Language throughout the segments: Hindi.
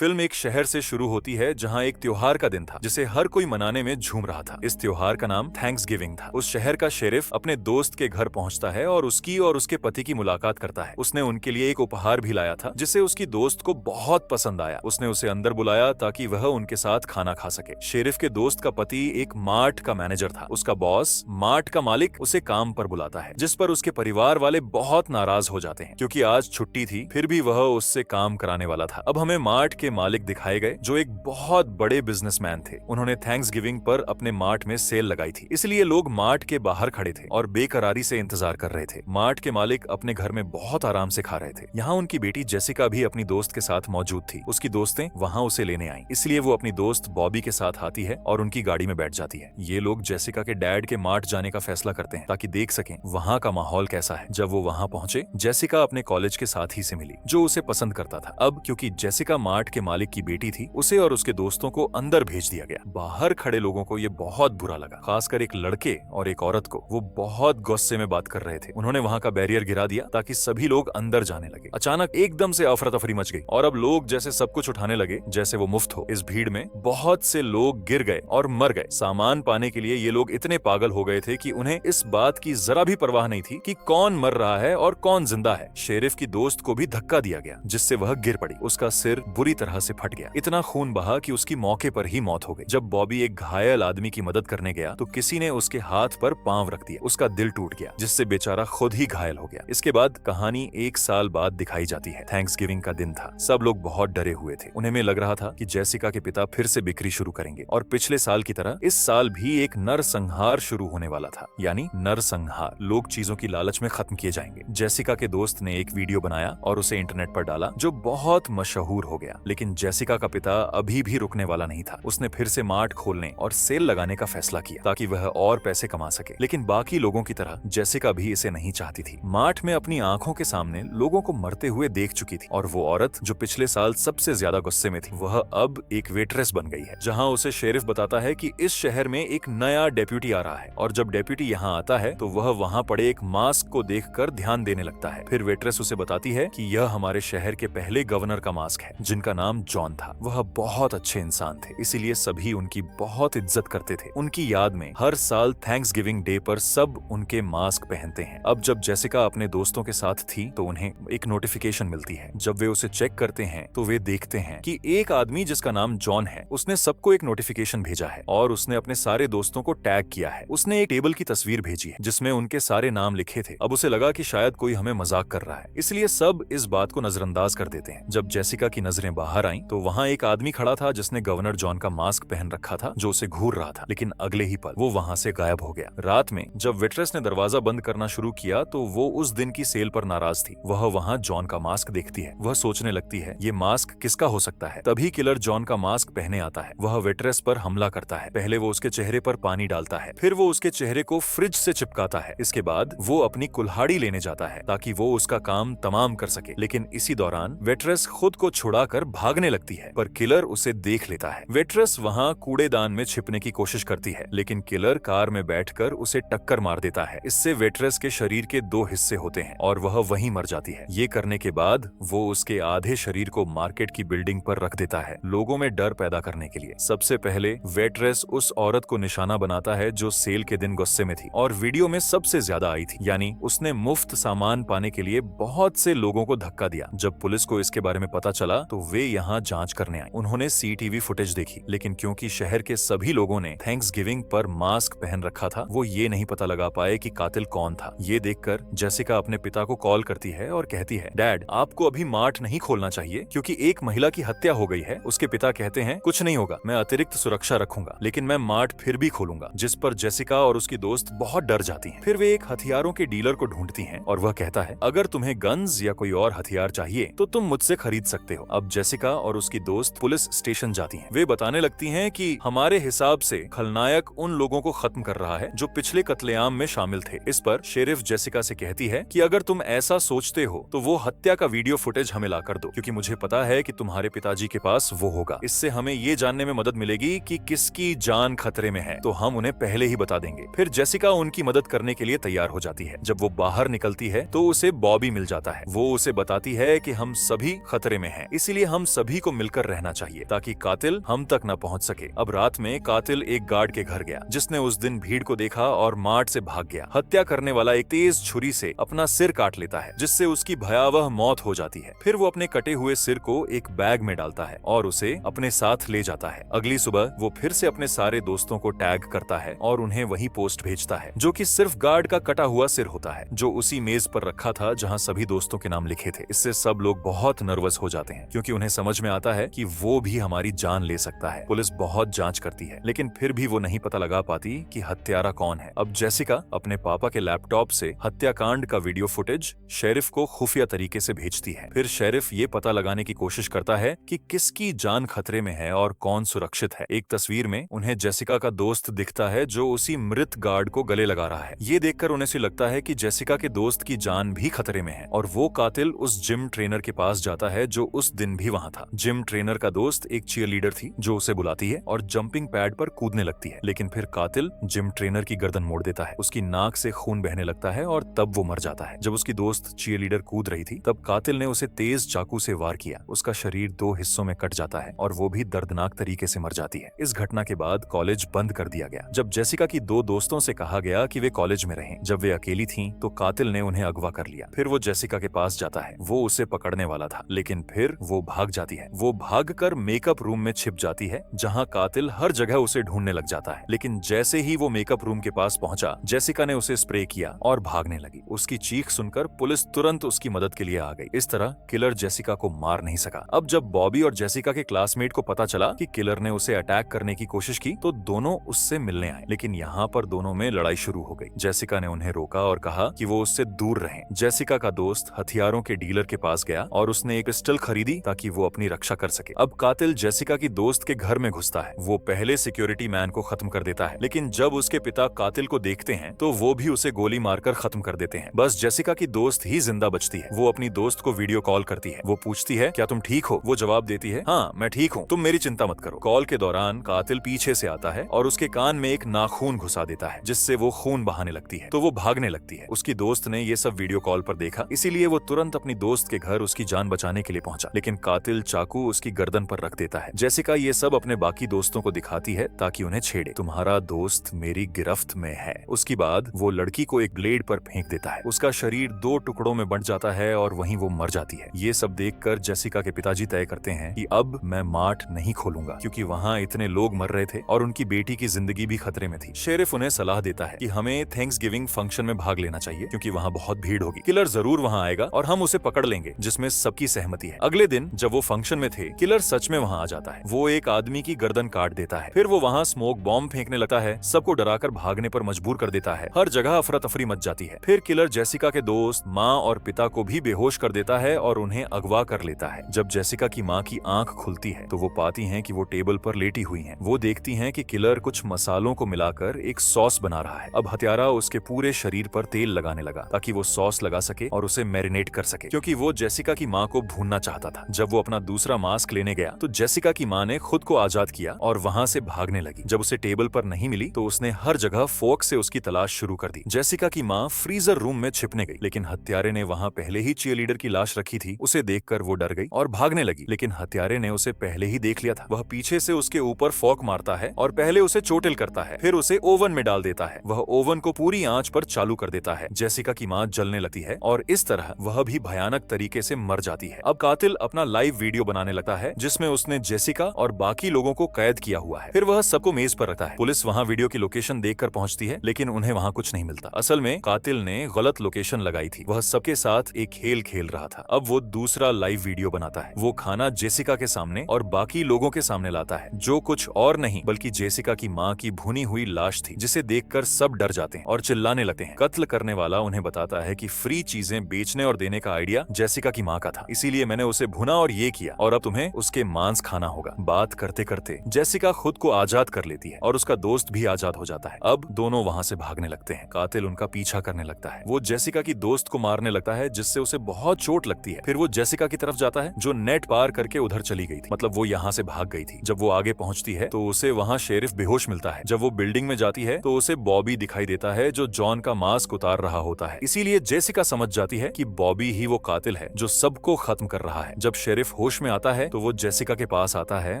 फिल्म एक शहर से शुरू होती है जहां एक त्योहार का दिन था जिसे हर कोई मनाने में झूम रहा था। इस त्योहार का नाम थैंक्सगिविंग था। उस शहर का शेरिफ अपने दोस्त के घर पहुंचता है और उसकी और उसके पति की मुलाकात करता है। उसने उनके लिए एक उपहार भी लाया था जिसे उसकी दोस्त को बहुत पसंद आया। उसने उसे अंदर बुलाया ताकि वह उनके साथ खाना खा सके। शेरिफ के दोस्त का पति एक मार्ट का मैनेजर था। उसका बॉस मार्ट का मालिक उसे काम पर बुलाता है, जिस पर उसके परिवार वाले बहुत नाराज हो जाते हैं क्योंकि आज छुट्टी थी, फिर भी वह उससे काम कराने वाला था। अब हमें मार्ट के मालिक दिखाए गए जो एक बहुत बड़े बिजनेसमैन थे। उन्होंने थैंक्सगिविंग पर अपने मार्ट में सेल लगाई थी, इसलिए लोग मार्ट के बाहर खड़े थे और बेकरारी से इंतजार कर रहे थे। मार्ट के मालिक अपने घर में बहुत आराम से खा रहे थे। यहाँ उनकी बेटी जेसिका भी अपनी दोस्त के साथ मौजूद थी। उसकी दोस्तें वहाँ उसे लेने आई, इसलिए वो अपनी दोस्त बॉबी के साथ आती है और उनकी गाड़ी में बैठ जाती है। ये लोग जेसिका के डैड के मार्ट जाने का फैसला करते हैं ताकि देख सकें वहाँ का माहौल कैसा है। जब वो वहाँ पहुंचे, जेसिका अपने कॉलेज के साथी से मिली जो उसे पसंद करता था। अब क्योंकि जेसिका मार्ट के मालिक की बेटी थी, उसे और उसके दोस्तों को अंदर भेज दिया गया। बाहर खड़े लोगों को ये बहुत बुरा लगा, खासकर एक लड़के और एक औरत को। वो बहुत गुस्से में बात कर रहे थे। उन्होंने वहाँ का बैरियर गिरा दिया ताकि सभी लोग अंदर जाने लगे। अचानक एकदम से अफरा तफरी मच गई और अब लोग जैसे सब कुछ उठाने लगे जैसे वो मुफ्त हो। इस भीड़ में बहुत से लोग गिर गए और मर गए। सामान पाने के लिए ये लोग इतने पागल हो गए थे कि उन्हें इस बात की जरा भी परवाह नहीं थी कि कौन मर रहा है और कौन जिंदा है। शेरिफ की दोस्त को भी धक्का दिया गया जिससे वह गिर पड़ी। उसका सिर बुरी तरह से फट गया। इतना खून बहा कि उसकी मौके पर ही मौत हो गई। जब बॉबी एक घायल आदमी की मदद करने गया तो किसी ने उसके हाथ पर पांव रख दिया। उसका दिल टूट गया जिससे बेचारा खुद ही घायल हो गया। इसके बाद कहानी 1 साल बाद दिखाई जाती है। थैंक्सगिविंग का दिन था। सब लोग बहुत डरे हुए थे। उन्हें में लग रहा था कि जेसिका के पिता फिर से बिक्री शुरू करेंगे और पिछले साल की तरह इस साल भी एक नरसंहार शुरू होने वाला था। यानी नरसंहार, लोग चीजों की लालच में खत्म किए जाएंगे। जेसिका के दोस्त ने एक वीडियो बनाया और उसे इंटरनेट पर डाला जो बहुत मशहूर हो गया। लेकिन जेसिका का पिता अभी भी रुकने वाला नहीं था। उसने फिर से मार्ट खोलने और सेल लगाने का फैसला किया ताकि वह और पैसे कमा सके। लेकिन बाकी लोगों की तरह जेसिका भी इसे नहीं चाहती थी। मार्ट में अपनी आंखों के सामने लोगों को मरते हुए देख चुकी थी और वो औरत जो पिछले साल सबसे ज्यादा गुस्से में थी, वह अब एक वेट्रेस बन गई है। जहां उसे शेरिफ बताता है कि इस शहर में एक नया डेप्यूटी आ रहा है और जब डेप्यूटी यहाँ आता है तो वह वहाँ पड़े एक मास्क को देखकर ध्यान देने लगता है। फिर वेट्रेस उसे बताती है कि यह हमारे शहर के पहले गवर्नर का मास्क है जिनका नाम जॉन था। वह बहुत अच्छे इंसान थे, इसीलिए सभी उनकी बहुत इज्जत करते थे। उनकी याद में हर साल थैंक्सगिविंग डे पर सब उनके मास्क पहनते हैं। अब जब जेसिका अपने दोस्तों के साथ थी तो उन्हें एक नोटिफिकेशन मिलती है। जब वे उसे चेक करते हैं तो वे देखते हैं कि एक आदमी जिसका नाम जॉन है, उसने सबको एक नोटिफिकेशन भेजा है और उसने अपने सारे दोस्तों को टैग किया है। उसने एक टेबल की तस्वीर भेजी है जिसमें उनके सारे नाम लिखे थे। अब उसे लगा कि शायद कोई हमें मजाक कर रहा है, इसलिए सब इस बात को नजरअंदाज कर देते हैं। जब जेसिका की नजरें बाहर आईं तो वहाँ एक आदमी खड़ा था जिसने गवर्नर जॉन का मास्क पहन रखा था, जो उसे घूर रहा था। लेकिन अगले ही पल वो वहाँ से गायब हो गया। रात में जब वेट्रेस ने दरवाजा बंद करना शुरू किया तो वो उस दिन की सेल पर नाराज थी। वह वहाँ जॉन का मास्क देखती है। वह सोचने लगती है ये मास्क किसका हो सकता है। तभी किलर जॉन का मास्क पहने आता है। वह वेट्रेस पर हमला करता है। पहले वो उसके चेहरे पर पानी डालता है, फिर वो उसके चेहरे को फ्रिज से चिपकाता है। इसके बाद वो अपनी कुल्हाड़ी लेने जाता है ताकि वो उसका काम तमाम कर सके। लेकिन इसी दौरान वेट्रेस खुद को छुड़ाकर भागने लगती है, पर किलर उसे देख लेता है। वेट्रेस वहाँ कूड़ेदान में छिपने की कोशिश करती है, लेकिन किलर कार में बैठकर उसे टक्कर मार देता है। इससे वेट्रेस के शरीर के 2 हिस्से होते हैं और वह वहीं मर जाती है। ये करने के बाद वो उसके आधे शरीर को मार्केट की बिल्डिंग पर रख देता है, लोगों में डर पैदा करने के लिए। सबसे पहले वेट्रेस उस औरत को निशाना बनाता है जो सेल के दिन गुस्से में थी और वीडियो में सबसे ज्यादा आई थी। यानी उसने मुफ्त सामान पाने के लिए बहुत से लोगों को धक्का दिया। जब पुलिस को इसके बारे में पता चला तो वे यहाँ जांच करने आए। उन्होंने सीटीवी फुटेज देखी, लेकिन क्योंकि शहर के सभी लोगों ने थैंक्सगिविंग पर मास्क पहन रखा था, वो ये नहीं पता लगा पाए कि कातिल कौन था। ये देखकर जेसिका अपने पिता को कॉल करती है और कहती है, डैड, आपको अभी मार्ट नहीं खोलना चाहिए क्योंकि एक महिला की हत्या हो गई है। उसके पिता कहते हैं, कुछ नहीं होगा, मैं अतिरिक्त सुरक्षा रखूंगा, लेकिन मैं मार्ट फिर भी खोलूंगा। जिस पर जेसिका और उसकी दोस्त बहुत डर जाती हैं। फिर वे एक हथियारों के डीलर को ढूंढती हैं और वह कहता है, अगर तुम्हें गन्स या कोई और हथियार चाहिए तो तुम मुझसे खरीद सकते हो। अब जेसिका और उसकी दोस्त पुलिस स्टेशन जाती हैं। वे बताने लगती हैं कि हमारे हिसाब से खलनायक उन लोगों को खत्म कर रहा है जो पिछले कत्लेआम में शामिल थे। इस पर शेरिफ जेसिका से कहती है कि अगर तुम ऐसा सोचते हो तो वो हत्या का वीडियो फुटेज हमें ला कर दो, क्योंकि मुझे पता है कि तुम्हारे पिताजी के पास वो होगा। इससे हमें ये जानने में मदद मिलेगी कि किसकी जान खतरे में है, तो हम उन्हें पहले ही बता देंगे। फिर जेसिका उनकी मदद करने के लिए तैयार हो जाती है। जब वो बाहर निकलती है तो उसे बॉबी मिल जाता है। वो उसे बताती है कि हम सभी खतरे में हैं, इसीलिए हम सभी को मिलकर रहना चाहिए ताकि कातिल हम तक न पहुंच सके। अब रात में कातिल एक गार्ड के घर गया जिसने उस दिन भीड़ को देखा और मार्ट से भाग गया। हत्या करने वाला एक तेज छुरी से अपना सिर काट लेता है जिससे उसकी भयावह मौत हो जाती है। फिर वो अपने कटे हुए सिर को एक बैग में डालता है और उसे अपने साथ ले जाता है। अगली सुबह वो फिर से अपने सारे दोस्तों को टैग करता है और उन्हें वही पोस्ट भेजता है जो कि सिर्फ गार्ड का कटा हुआ सिर होता है जो उसी मेज पर रखा था जहां सभी दोस्तों के नाम लिखे थे। इससे सब लोग बहुत नर्वस हो जाते हैं क्योंकि उन्हें समझ में आता है कि वो भी हमारी जान ले सकता है। पुलिस बहुत जांच करती है लेकिन फिर भी वो नहीं पता लगा पाती कि हत्यारा कौन है। अब जेसिका अपने पापा के लैपटॉप से हत्याकांड का वीडियो फुटेज शेरिफ को खुफिया तरीके से भेजती है। फिर शेरिफ ये पता लगाने की कोशिश करता है कि किसकी जान खतरे में है और कौन सुरक्षित है। एक तस्वीर में उन्हें जेसिका का दोस्त दिखता है जो उसी मृत गार्ड को गले लगा रहा है। ये देखकर उन्हें से लगता है कि जेसिका के दोस्त की जान भी खतरे में है और वो कातिल उस जिम ट्रेनर के पास जाता है जो उस दिन भी वहां था। जिम ट्रेनर का दोस्त एक चीयरलीडर थी जो उसे बुलाती है और जंपिंग पैड पर कूदने लगती है, लेकिन फिर कातिल जिम ट्रेनर की गर्दन मोड़ देता है। उसकी नाक से खून बहने लगता है और तब वो मर जाता है। जब उसकी दोस्त चीयरलीडर कूद रही थी तब कातिल ने उसे तेज चाकू से वार किया। उसका शरीर 2 हिस्सों में कट जाता है और वो भी दर्दनाक तरीके से मर जाती है। इस घटना के बाद कॉलेज बंद कर दिया गया। जब जेसिका की 2 दोस्तों से कहा गया कि वे कॉलेज में रहें, जब वे अकेली थीं तो कातिल ने उन्हें अगवा कर लिया। फिर वो जेसिका के पास जाता है। वो उसे पकड़ने वाला था लेकिन फिर वो भाग जाती है। वो भागकर मेकअप रूम में छिप जाती है जहां कातिल हर जगह उसे ढूंढने लग जाता है। लेकिन जैसे ही वो मेकअप रूम के पास पहुंचा, जेसिका ने उसे स्प्रे किया और भागने लगी। उसकी चीख सुनकर पुलिस तुरंत उसकी मदद के लिए आ गई। इस तरह किलर जेसिका को मार नहीं सका। अब जब बॉबी और जेसिका के क्लासमेट को पता चला कि किलर ने उसे अटैक करने की कोशिश की तो दोनों उससे मिलने आए, लेकिन यहाँ पर दोनों में लड़ाई शुरू हो गई। जेसिका ने उन्हें रोका और कहा कि वो उससे दूर रहें। जेसिका का दोस्त हथियारों के डीलर के पास गया और उसने एक पिस्टल खरीदी ताकि वो अपनी रक्षा कर सके। अब कातिल जेसिका की दोस्त के घर में घुसता है। वो पहले सिक्योरिटी मैन को खत्म कर देता है, लेकिन जब उसके पिता कातिल को देखते हैं तो वो भी उसे गोली मारकर खत्म कर देते हैं। बस जेसिका की दोस्त ही जिंदा बचती है। वो अपनी दोस्त को वीडियो कॉल करती है। वो पूछती है, क्या तुम ठीक हो? वो जवाब देती है, हाँ मैं ठीक हूँ, तुम मेरी चिंता मत करो। कॉल के दौरान कातिल पीछे से आता है और उसके कान में एक नाखून घुसा देता है जिससे वो खून बहाने लगती है, तो वो भागने लगती है। उसकी दोस्त ने ये सब वीडियो कॉल पर देखा, इसीलिए वो तुरंत अपनी दोस्त के घर उसकी जान बचाने के लिए पहुंचा, लेकिन कातिल चाकू उसकी गर्दन पर रख देता है। जेसिका ये सब अपने बाकी दोस्तों को दिखाती है ताकि उन्हें छेड़े। तुम्हारा दोस्त मेरी गिरफ्त में है। उसके बाद वो लड़की को एक ब्लेड पर फेंक देता है। उसका शरीर 2 टुकड़ों में बंट जाता है और वहीं वो मर जाती है। ये सब देखकर जेसिका के पिताजी तय करते हैं कि अब मैं मार्ट नहीं खोलूंगा क्योंकि वहाँ इतने लोग मर रहे थे और उनकी बेटी की जिंदगी भी खतरे में थी। शेरिफ उन्हें सलाह देता है कि हमें थैंक्सगिविंग फंक्शन में भाग लेना चाहिए क्योंकि वहाँ बहुत भीड़ होगी। किलर जरूर वहाँ आएगा और हम उसे पकड़ लेंगे जिसमें सबकी सहमति है। अगले दिन जब वो फंक्शन में थे, किलर सच में वहाँ आ जाता है। वो एक आदमी की गर्दन काट देता है। फिर वो वहाँ स्मोक बॉम्ब फेंकने लगता है, सबको डराकर भागने पर मजबूर कर देता है। हर जगह अफरा तफरी मच जाती है। फिर किलर जेसिका के दोस्त, माँ और पिता को भी बेहोश कर देता है और उन्हें अगवा कर लेता है। जब जेसिका की माँ की आंख खुलती है तो वो पाती हैं कि वो टेबल पर लेटी हुई हैं। वो देखती हैं कि किलर कुछ मसालों को मिलाकर एक सॉस बना रहा है। अब हत्यारा उसके पूरे शरीर पर तेल लगाने लगा ताकि वो सॉस लगा सके और उसे मैरिनेट कर सके, क्योंकि वो जेसिका की माँ को भूनना चाहता था। जब वो अपना दूसरा मास्क लेने गया तो जेसिका की माँ ने खुद को आजाद किया और वहाँ से भागने लगी। जब उसे टेबल पर नहीं मिली तो उसने हर जगह फोर्क से उसकी तलाश शुरू कर दी। जेसिका की माँ फ्रीजर रूम में छिपने गई, लेकिन हत्यारे ने वहाँ पहले ही चीयरलीडर की लाश रखी थी। उसे देखकर वो डर गई और भागने लगी, लेकिन हत्यारे ने उसे पहले ही देख लिया था। वह पीछे से उसके ऊपर फोर्क मारता है और पहले उसे चोटिल करता है, फिर उसे ओवन में डाल देता है। वह ओवन को पूरी आंच पर चालू कर देता है। जेसिका की माँ जलने लगती है और इस तरह वह भी भयानक तरीके से मर जाती है। अब कातिल अपना लाइव वीडियो बनाने लगता है जिसमें उसने जेसिका और बाकी लोगों को कैद किया हुआ है। फिर वह सबको मेज पर रखता है। पुलिस वहाँ वीडियो की लोकेशन देखकर पहुंचती है, लेकिन उन्हें वहाँ कुछ नहीं मिलता। असल में कातिल ने गलत लोकेशन लगाई थी। वह सबके साथ एक खेल खेल रहा था। अब वो दूसरा लाइव वीडियो बनाता है। वो खाना जेसिका के सामने और बाकी लोगों के सामने लाता है, जो कुछ और नहीं बल्कि जेसिका की माँ की भुनी हुई लाश थी, जिसे देखकर सब डर जाते हैं और चिल्लाने लगते हैं। कत्ल करने वाला उन्हें बताता है कि फ्री चीजें बेचने और देने का आइडिया जेसिका की माँ का था, इसीलिए मैंने उसे भुना और ये किया और अब तुम्हें उसके मांस खाना होगा। बात करते करते जेसिका खुद को आजाद कर लेती है और उसका दोस्त भी आजाद हो जाता है। अब दोनों वहाँ से भागने लगते हैं। कातिल उनका पीछा करने लगता है। वो जेसिका की दोस्त को मारने लगता है जिससे उसे बहुत चोट लगती है। फिर वो जेसिका की तरफ जाता है जो नेट पार करके उधर चली गई थी, मतलब वो यहाँ से भाग गई थी। जब वो आगे पहुंचती है तो उसे वहाँ शेरिफ बेहोश मिलता है। जब वो बिल्डिंग में जाती है तो उसे बॉबी दिखाई देता है जो जॉन का मास्क उतार रहा होता है। इसीलिए जेसिका समझ जाती है कि बॉबी ही वो कातिल है जो सबको खत्म कर रहा है। जब शेरिफ शेरिफ होश में आता है तो वो जेसिका के पास आता है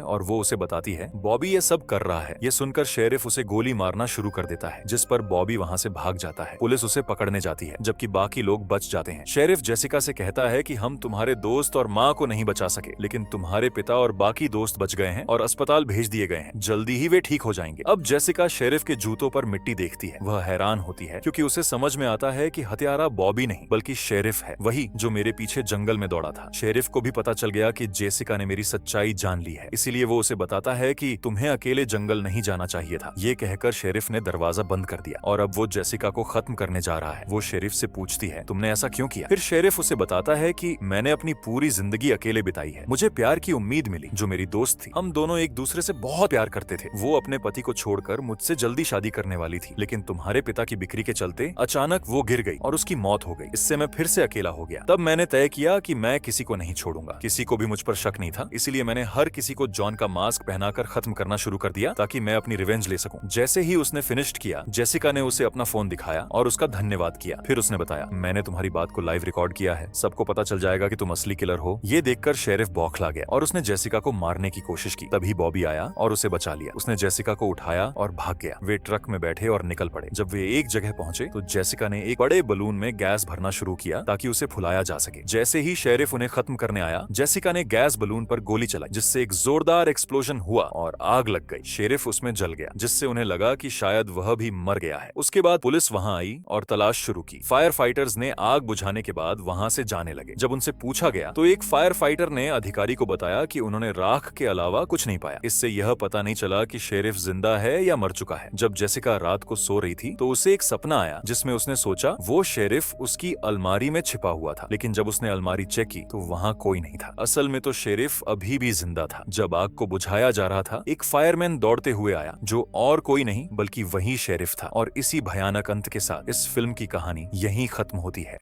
और वो उसे बताती है बॉबी ये सब कर रहा है। ये सुनकर शेरिफ उसे गोली मारना शुरू कर देता है, जिस पर बॉबी वहाँ से भाग जाता है। पुलिस उसे पकड़ने जाती है जबकि बाकी लोग बच जाते हैं। शेरिफ जेसिका से कहता है कि हम तुम्हारे दोस्त और माँ को नहीं बचा सके, लेकिन तुम्हारे पिता और बाकी दोस्त बच गए हैं और अस्पताल भेज दिए गए हैं। जल्दी ही वे ठीक हो जाएंगे। अब जेसिका शेरिफ के जूतों पर मिट्टी देखती है। वह हैरान होती है क्योंकि उसे समझ में आता है कि हत्यारा बॉबी नहीं बल्कि शेरिफ है, वही जो मेरे पीछे जंगल में दौड़ा था। शेरिफ को भी पता चल गया कि जेसिका ने मेरी सच्चाई जान ली है, इसीलिए वो उसे बताता है कि तुम्हें अकेले जंगल नहीं जाना चाहिए था। ये कहकर शेरिफ ने दरवाजा बंद कर दिया और अब वो जेसिका को खत्म करने जा रहा है। वो शेरिफ से पूछती है तुमने ऐसा क्यों किया? फिर शेरिफ उसे बताता है कि मैंने अपनी पूरी जिंदगी अकेले बिताई है। मुझे प्यार की उम्मीद मिली जो मेरी दोस्त थी। हम दोनों एक दूसरे से बहुत प्यार करते थे। वो अपने पति को छोड़कर मुझसे जल्दी शादी करने वाली थी, लेकिन तुम्हारे पिता की बिक्री के चलते अचानक वो गिर गई और उसकी मौत हो गई। इससे मैं फिर से अकेला हो गया। तब मैंने तय किया कि मैं किसी को नहीं छोड़ूंगा। किसी को भी मुझ पर शक नहीं था, इसीलिए मैंने हर किसी को जॉन का मास्क पहनाकर खत्म करना शुरू कर दिया ताकि मैं अपनी रिवेंज ले सकूं। जैसे ही उसने फिनिश्ड किया, जेसिका ने उसे अपना फोन दिखाया और उसका धन्यवाद किया। फिर उसने बताया मैंने तुम्हारी बात को लाइव रिकॉर्ड किया है, सबको पता चल जाएगा कि तुम असली किलर हो। ये देखकर शेरिफ बौखला गया और उसने जेसिका को मारने की कोशिश की। तभी बॉबी आया और उसे बचा लिया। उसने जेसिका को उठाया और भाग गया। वे ट्रक में बैठे और निकल पड़े। जब वे एक जगह पहुंचे तो जेसिका ने एक बड़े बलून में गैस भरना शुरू किया ताकि उसे फुलाया जा सके। जैसे ही शेरिफ उन्हें खत्म करने आया, जेसिका ने गैस बलून पर गोली चलाई, जिससे एक जोरदार एक्सप्लोजन हुआ और आग लग गई। शेरिफ उसमें जल गया, जिससे उन्हें लगा कि शायद वह भी मर गया है। उसके बाद पुलिस वहां आई और तलाश शुरू की। फायर फाइटर्स ने आग बुझाने के बाद वहां से जाने लगे। जब उनसे पूछा गया तो एक फायर फाइटर ने अधिकारी को बताया कि उन्होंने राख के अलावा कुछ नहीं पाया। इससे यह पता नहीं चला कि शेरिफ जिंदा है या मर चुका है। जब जेसिका रात को सो रही थी तो उसे एक सपना आया जिसमें उसने सोचा वो शेरिफ उसकी अलमारी में छिपा हुआ था, लेकिन जब उसने अलमारी चेक की तो वहां कोई नहीं था। असल में तो शेरिफ अभी भी जिंदा था। जब आग को बुझाया जा रहा था, एक फायरमैन दौड़ते हुए आया जो और कोई नहीं बल्कि वही शेरिफ था। और इसी भयानक अंत के साथ इस फिल्म की कहानी यहीं खत्म होती है।